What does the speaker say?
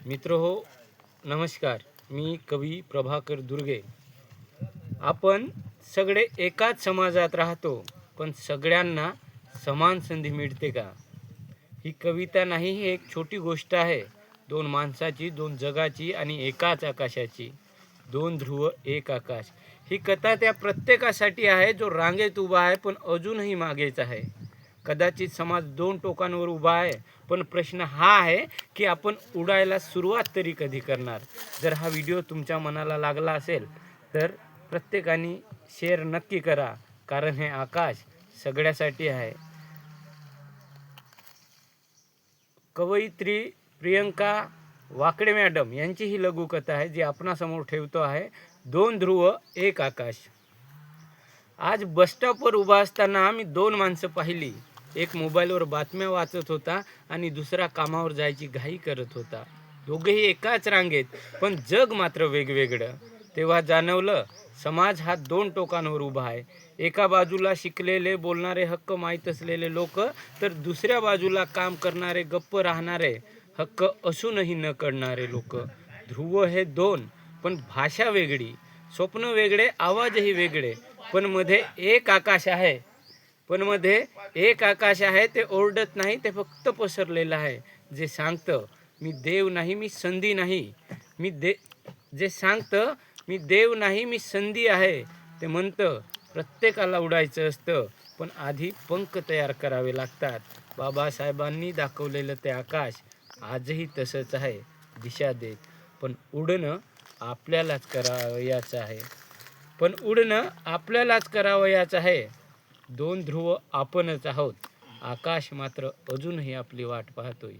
मित्रहो, नमस्कार. मी कवी प्रभाकर दुर्गे. आपण सगळे एकाच समाजात राहतो, पण सगळ्यांना समान संधी मिळते का? ही कविता नाही, ही एक छोटी गोष्ट आहे. दोन माणसाची, दोन जगाची आणि एकाच आकाशाची. दोन ध्रुव एक आकाश. ही कथा त्या प्रत्येकासाठी आहे जो रांगेत उभा आहे पण अजूनही मागेच आहे. कदाचित समाज दोन टोकांवर उभा आहे, पण प्रश्न हा आहे की आपण उडायला सुरुवात तरी कधी करणार. जर हा व्हिडिओ तुमच्या मनाला लागला असेल तर प्रत्येकाने शेअर नक्की करा, कारण हे आकाश सगळ्यासाठी आहे. कवयित्री प्रियंका वाकडे मॅडम यांची ही लघुकथा आहे जी आपणासमोर ठेवतो आहे. दोन ध्रुव एक आकाश. आज बसस्टॉपवर उभा असताना आम्ही दोन माणसं पाहिली. एक मोबाईलवर बातम्या वाचत होता आणि दुसरा कामावर जायची घाई करत होता. दोघेही एकाच रांगेत, पण जग मात्र वेगवेगळं. तेव्हा जाणवलं, समाज हा दोन टोकांवर उभा आहे. एका बाजूला शिकलेले, बोलणारे, हक्क माहीत असलेले लोक, तर दुसऱ्या बाजूला काम करणारे, गप्प राहणारे, हक्क असूनही न कळणारे लोक. ध्रुव हे दोन, पण भाषा वेगळी, स्वप्न वेगळे, आवाजही वेगळे. पण मध्ये एक आकाश आहे. ते ओरडत नाही, ते फक्त पसरलेलं आहे. जे सांगतं मी देव नाही, मी संधी नाही. मी देव नाही, मी संधी आहे. ते म्हणतं प्रत्येकाला उडायचं असतं, पण आधी पंख तयार करावे लागतात. बाबासाहेबांनी दाखवलेलं ते आकाश आजही तसंच आहे, दिशा देत. पण उडणं आपल्यालाच करावयाचं आहे. दोन ध्रुव आपणच आहोत. आकाश मात्र अजूनही आपली वाट पाहतोय.